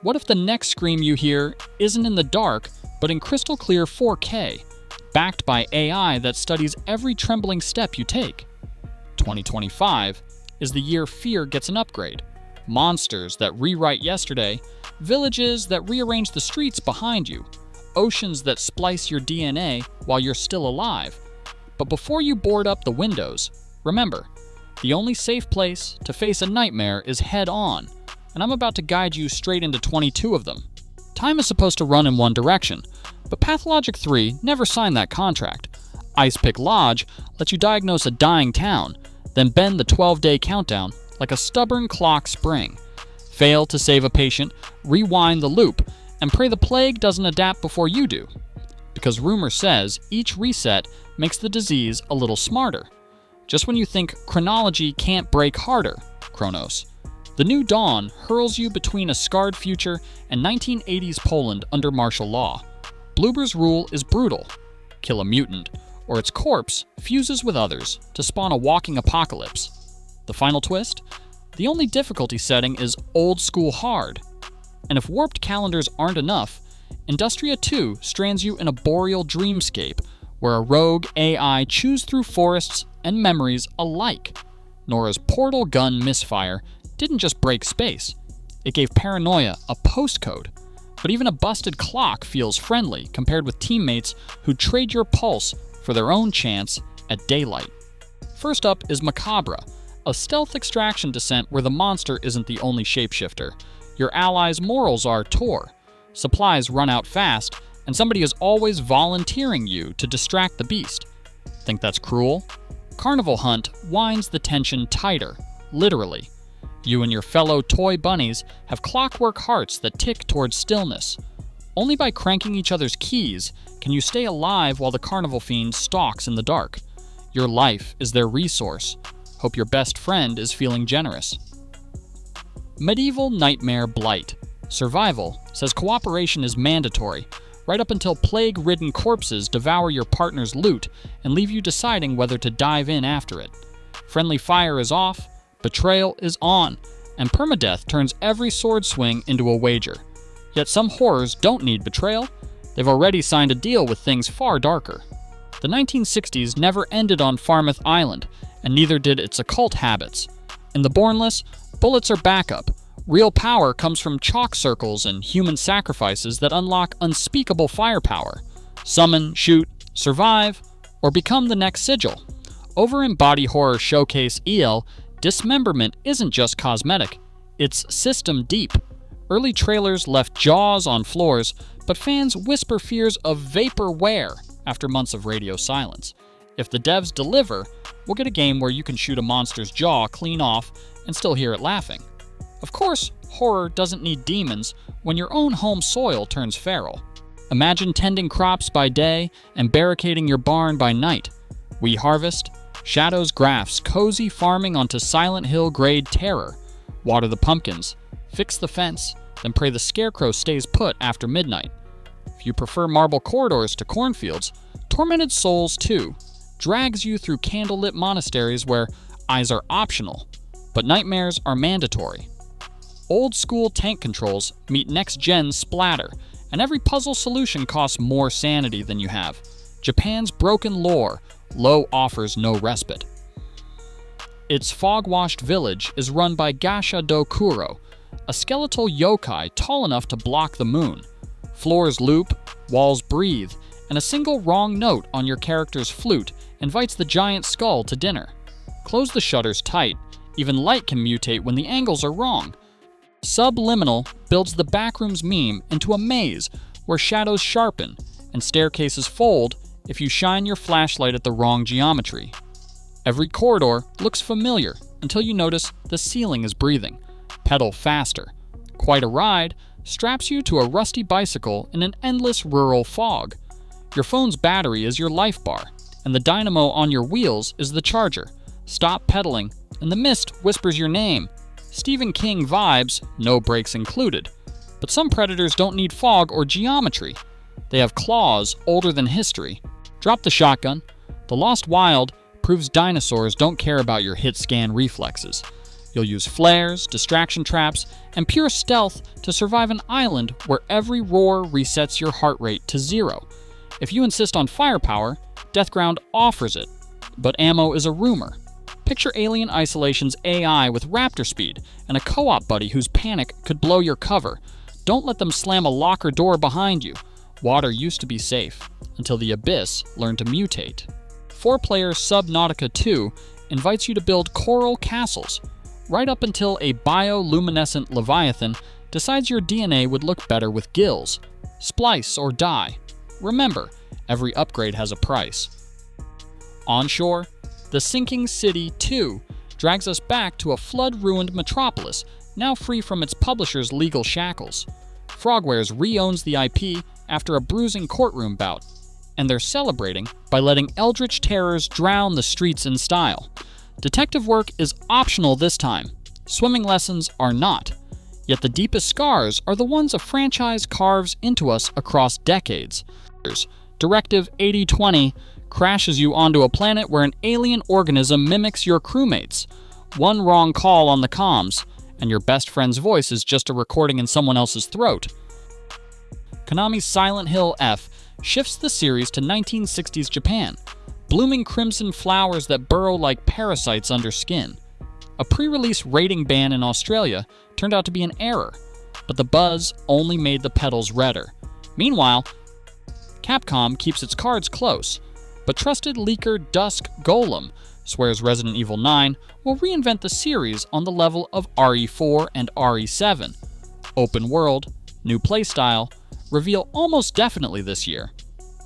What if the next scream you hear isn't in the dark, but in crystal clear 4K, backed by AI that studies every trembling step you take? 2025 is the year fear gets an upgrade. Monsters that rewrite yesterday, villages that rearrange the streets behind you, oceans that splice your DNA while you're still alive. But before you board up the windows, remember, the only safe place to face a nightmare is head on, and I'm about to guide you straight into 22 of them. Time is supposed to run in one direction, but Pathologic 3 never signed that contract. Ice Pick Lodge lets you diagnose a dying town, then bend the 12-day countdown like a stubborn clock spring. Fail to save a patient, rewind the loop, and pray the plague doesn't adapt before you do. Because rumor says each reset makes the disease a little smarter. Just when you think chronology can't break harder, Kronos. The New Dawn hurls you between a scarred future and 1980s Poland under martial law. Blueber's rule is brutal. Kill a mutant, or its corpse fuses with others to spawn a walking apocalypse. The final twist? The only difficulty setting is old school hard. And if warped calendars aren't enough, Industria 2 strands you in a boreal dreamscape where a rogue AI chews through forests and memories alike. Nora's portal gun misfire didn't just break space, it gave paranoia a postcode. But even a busted clock feels friendly compared with teammates who trade your pulse for their own chance at daylight. First up is Macabra, a stealth extraction descent where the monster isn't the only shapeshifter. Your allies' morals are Tor. Supplies run out fast, and somebody is always volunteering you to distract the beast. Think that's cruel? Carnival Hunt winds the tension tighter, literally. You and your fellow toy bunnies have clockwork hearts that tick towards stillness. Only by cranking each other's keys can you stay alive while the carnival fiend stalks in the dark. Your life is their resource. Hope your best friend is feeling generous. Medieval Nightmare Blight. Survival says cooperation is mandatory, right up until plague-ridden corpses devour your partner's loot and leave you deciding whether to dive in after it. Friendly fire is off, betrayal is on, and permadeath turns every sword swing into a wager. Yet some horrors don't need betrayal. They've already signed a deal with things far darker. The 1960s never ended on Farmouth Island, and neither did its occult habits. In the Bornless, bullets are backup. Real power comes from chalk circles and human sacrifices that unlock unspeakable firepower. Summon, shoot, survive, or become the next sigil. Over in Body Horror Showcase EL, dismemberment isn't just cosmetic, it's system deep. Early trailers left jaws on floors, but fans whisper fears of vaporware after months of radio silence. If the devs deliver, we'll get a game where you can shoot a monster's jaw clean off and still hear it laughing. Of course, horror doesn't need demons when your own home soil turns feral. Imagine tending crops by day and barricading your barn by night. We harvest, Shadows grafts cozy farming onto Silent Hill grade terror. Water the pumpkins, fix the fence, then pray the scarecrow stays put after midnight. If you prefer marble corridors to cornfields, Tormented Souls 2 drags you through candlelit monasteries where eyes are optional, but nightmares are mandatory. Old school tank controls meet next-gen splatter, and every puzzle solution costs more sanity than you have. Japan's broken lore, low offers no respite. Its fog-washed village is run by Gasha do Kuro, a skeletal yokai tall enough to block the moon. Floors loop, walls breathe, and a single wrong note on your character's flute invites the giant skull to dinner. Close the shutters tight, even light can mutate when the angles are wrong. Subliminal builds the backrooms meme into a maze where shadows sharpen and staircases fold if you shine your flashlight at the wrong geometry. Every corridor looks familiar until you notice the ceiling is breathing. Pedal faster. Quite a ride straps you to a rusty bicycle in an endless rural fog. Your phone's battery is your life bar, and the dynamo on your wheels is the charger. Stop pedaling, and the mist whispers your name. Stephen King vibes, no brakes included. But some predators don't need fog or geometry. They have claws older than history. Drop the shotgun. The Lost Wild proves dinosaurs don't care about your hit-scan reflexes. You'll use flares, distraction traps, and pure stealth to survive an island where every roar resets your heart rate to 0. If you insist on firepower, Deathground offers it, but ammo is a rumor. Picture Alien Isolation's AI with raptor speed and a co-op buddy whose panic could blow your cover. Don't let them slam a locker door behind you. Water used to be safe, until the Abyss learned to mutate. 4-player Subnautica 2 invites you to build coral castles, right up until a bioluminescent leviathan decides your DNA would look better with gills. Splice or die. Remember, every upgrade has a price. Onshore, The Sinking City 2 drags us back to a flood-ruined metropolis, now free from its publisher's legal shackles. Frogwares re-owns the IP after a bruising courtroom bout, and they're celebrating by letting eldritch terrors drown the streets in style. Detective work is optional this time. Swimming lessons are not. Yet the deepest scars are the ones a franchise carves into us across decades. Directive 8020 crashes you onto a planet where an alien organism mimics your crewmates. One wrong call on the comms, and your best friend's voice is just a recording in someone else's throat. Konami's Silent Hill F shifts the series to 1960s Japan, blooming crimson flowers that burrow like parasites under skin. A pre-release rating ban in Australia turned out to be an error, but the buzz only made the petals redder. Meanwhile, Capcom keeps its cards close, but trusted leaker Dusk Golem swears Resident Evil 9 will reinvent the series on the level of RE4 and RE7. Open world, new playstyle, reveal almost definitely this year.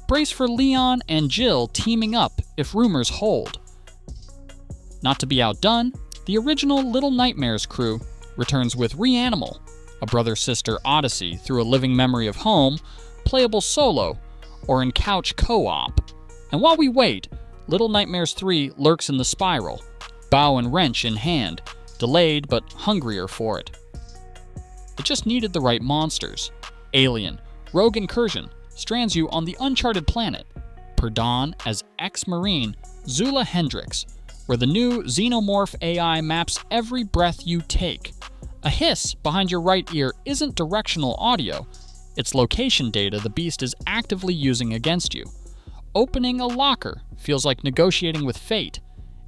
Brace for Leon and Jill teaming up if rumors hold. Not to be outdone, the original Little Nightmares crew returns with Reanimal, a brother-sister odyssey through a living memory of home, playable solo, or in couch co-op. And while we wait, Little Nightmares 3 lurks in the spiral, bow and wrench in hand, delayed but hungrier for it. It just needed the right monsters. Alien, Rogue Incursion, strands you on the uncharted planet. Per dawn as ex-Marine Zula Hendrix, where the new Xenomorph AI maps every breath you take. A hiss behind your right ear isn't directional audio, it's location data the beast is actively using against you. Opening a locker feels like negotiating with fate,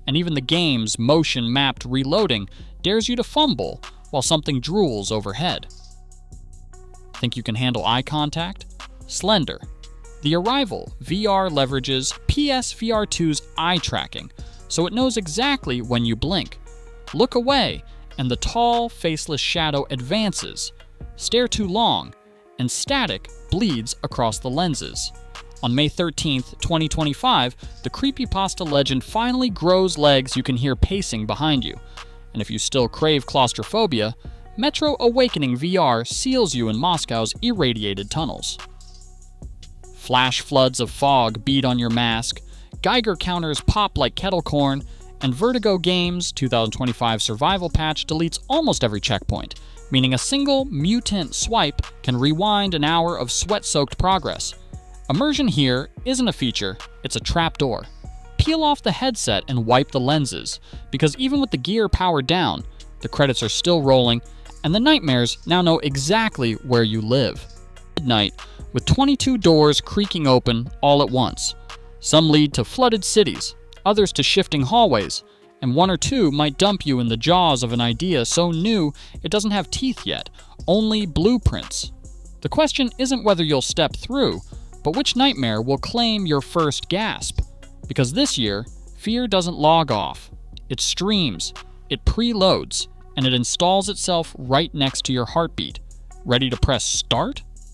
and even the game's motion-mapped reloading dares you to fumble while something drools overhead. Think you can handle eye contact? Slender. The Arrival VR leverages PSVR2's eye tracking, so it knows exactly when you blink. Look away, and the tall, faceless shadow advances. Stare too long, and static bleeds across the lenses. On May 13th, 2025, the creepypasta legend finally grows legs you can hear pacing behind you. And if you still crave claustrophobia, Metro Awakening VR seals you in Moscow's irradiated tunnels. Flash floods of fog beat on your mask, Geiger counters pop like kettle corn, and Vertigo Games' 2025 survival patch deletes almost every checkpoint, meaning a single mutant swipe can rewind an hour of sweat-soaked progress. Immersion here isn't a feature, it's a trapdoor. Peel off the headset and wipe the lenses, because even with the gear powered down, the credits are still rolling, and the nightmares now know exactly where you live. Midnight, with 22 doors creaking open all at once. Some lead to flooded cities, others to shifting hallways, and one or two might dump you in the jaws of an idea so new it doesn't have teeth yet, only blueprints. The question isn't whether you'll step through, but which nightmare will claim your first gasp. Because this year, fear doesn't log off. It streams, it preloads, and it installs itself right next to your heartbeat. Ready to press start?